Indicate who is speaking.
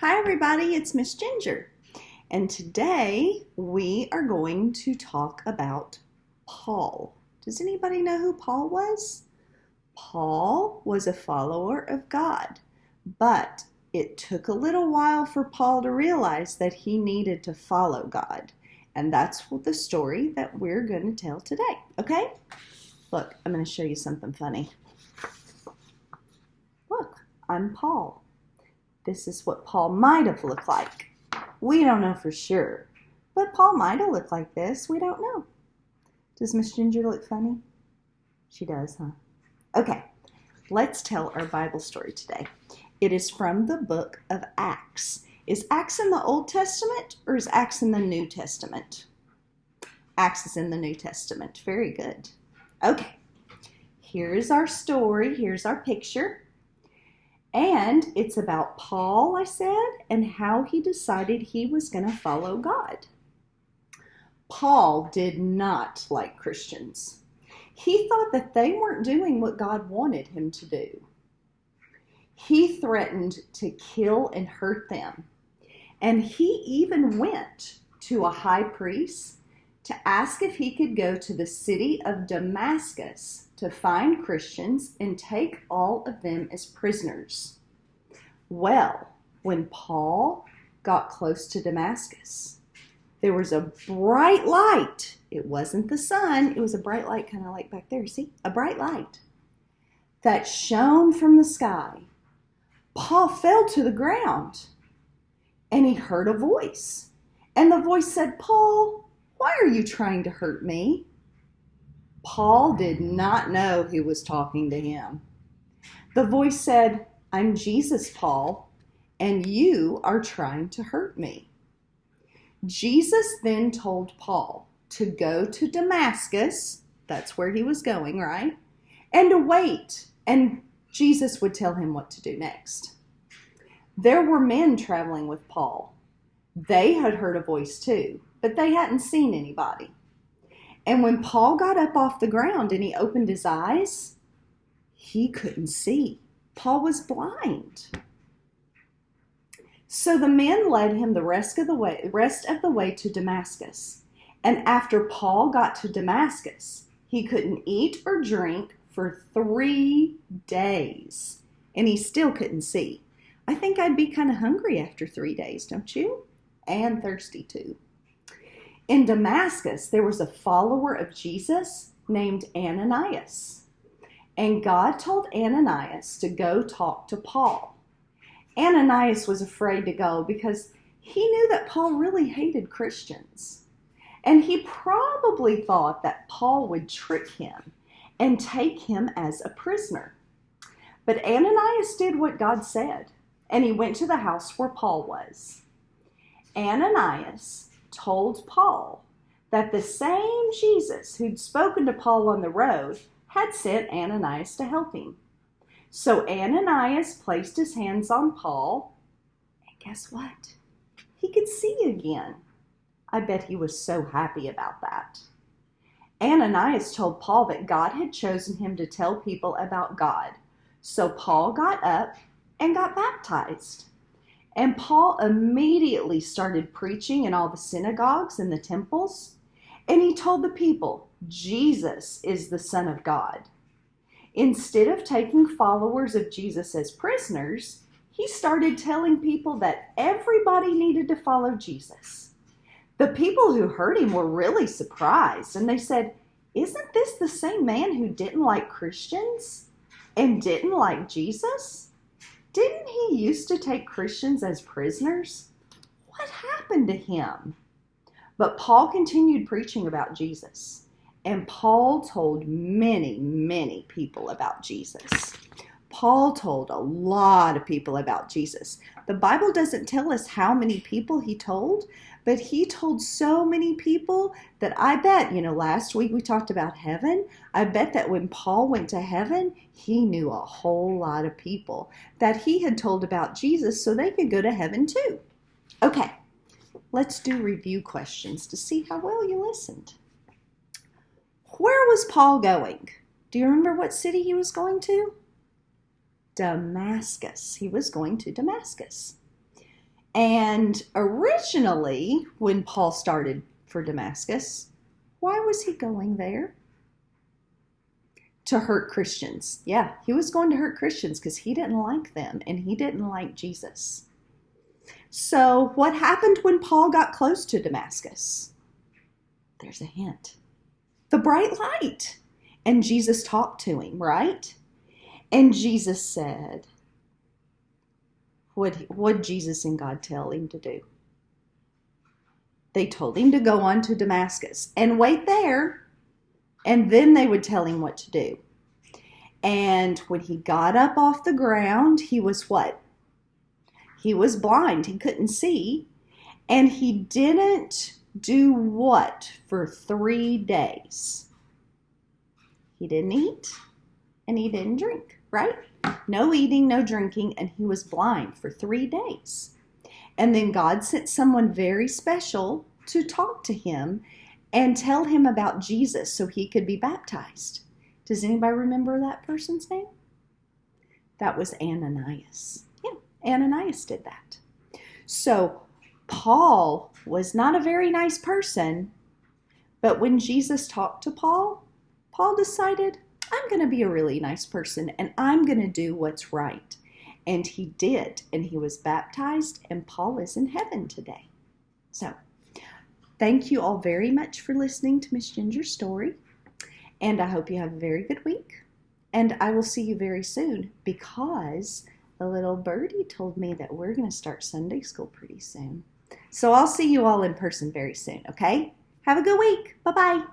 Speaker 1: Hi everybody, it's Miss Ginger, and today we are going to talk about Paul. Does anybody know who Paul was? Paul was a follower of God, but it took a little while for Paul to realize that he needed to follow God, and that's the story that we're going to tell today, okay? Look, I'm going to show you something funny. Look, I'm Paul. This is what Paul might have looked like. We don't know for sure, but Paul might have looked like this. We don't know. Does Miss Ginger look funny? She does, huh? Okay, let's tell our Bible story today. It is from the book of Acts. Is Acts in the Old Testament or is Acts in the New Testament? Acts is in the New Testament. Very good. Okay, here's our story. Here's our picture. And it's about Paul, I said, and how he decided he was going to follow God. Paul did not like Christians. He thought that they weren't doing what God wanted him to do. He threatened to kill and hurt them. And he even went to a high priest to ask if he could go to the city of Damascus to find Christians and take all of them as prisoners. Well, when Paul got close to Damascus, there was a bright light. It wasn't the sun. It was a bright light kind of like back there. See? A bright light that shone from the sky. Paul fell to the ground and he heard a voice. And the voice said, "Paul, why are you trying to hurt me?" Paul did not know who was talking to him. The voice said, "I'm Jesus, Paul, and you are trying to hurt me." Jesus then told Paul to go to Damascus, that's where he was going, right? And to wait, and Jesus would tell him what to do next. There were men traveling with Paul. They had heard a voice too, but they hadn't seen anybody. And when Paul got up off the ground and he opened his eyes, he couldn't see. Paul was blind. So the men led him the rest of the way to Damascus. And after Paul got to Damascus, he couldn't eat or drink for 3 days. And he still couldn't see. I think I'd be kind of hungry after 3 days, don't you? And thirsty too. In Damascus, there was a follower of Jesus named Ananias. And God told Ananias to go talk to Paul. Ananias was afraid to go because he knew that Paul really hated Christians. And he probably thought that Paul would trick him and take him as a prisoner. But Ananias did what God said, and he went to the house where Paul was. Ananias told Paul that the same Jesus who'd spoken to Paul on the road had sent Ananias to help him. So Ananias placed his hands on Paul, and guess what? He could see again. I bet he was so happy about that. Ananias told Paul that God had chosen him to tell people about God. So Paul got up and got baptized. And Paul immediately started preaching in all the synagogues and the temples. And he told the people, Jesus is the Son of God. Instead of taking followers of Jesus as prisoners, he started telling people that everybody needed to follow Jesus. The people who heard him were really surprised, and they said, "Isn't this the same man who didn't like Christians and didn't like Jesus? Didn't he used to take Christians as prisoners? What happened to him?" But Paul continued preaching about Jesus. And Paul told many, many people about Jesus. Paul told a lot of people about Jesus. The Bible doesn't tell us how many people he told, but he told so many people that I bet, last week we talked about heaven. I bet that when Paul went to heaven, he knew a whole lot of people that he had told about Jesus so they could go to heaven too. Okay, let's do review questions to see how well you listened. Where was Paul going? Do you remember what city he was going to? Damascus. He was going to Damascus. And originally, when Paul started for Damascus, why was he going there? To hurt Christians. Yeah, he was going to hurt Christians because he didn't like them and he didn't like Jesus. So what happened when Paul got close to Damascus? There's a hint. The bright light. And Jesus talked to him, right? And Jesus said, what Jesus and God tell him to do? They told him to go on to Damascus and wait there, and then they would tell him what to do. And when he got up off the ground, he was what? He was blind. He couldn't see. And he didn't do what for 3 days? He didn't eat and he didn't drink, right? No eating, no drinking, and he was blind for 3 days. And then God sent someone very special to talk to him and tell him about Jesus so he could be baptized. Does anybody remember that person's name? That was Ananias. Yeah, Ananias did that. So Paul was not a very nice person, but when Jesus talked to Paul, Paul decided, I'm going to be a really nice person and I'm going to do what's right. And he did, and he was baptized, and Paul is in heaven today. So, thank you all very much for listening to Miss Ginger's story, and I hope you have a very good week. And I will see you very soon because the little birdie told me that we're going to start Sunday school pretty soon. So I'll see you all in person very soon, okay? Have a good week. Bye-bye.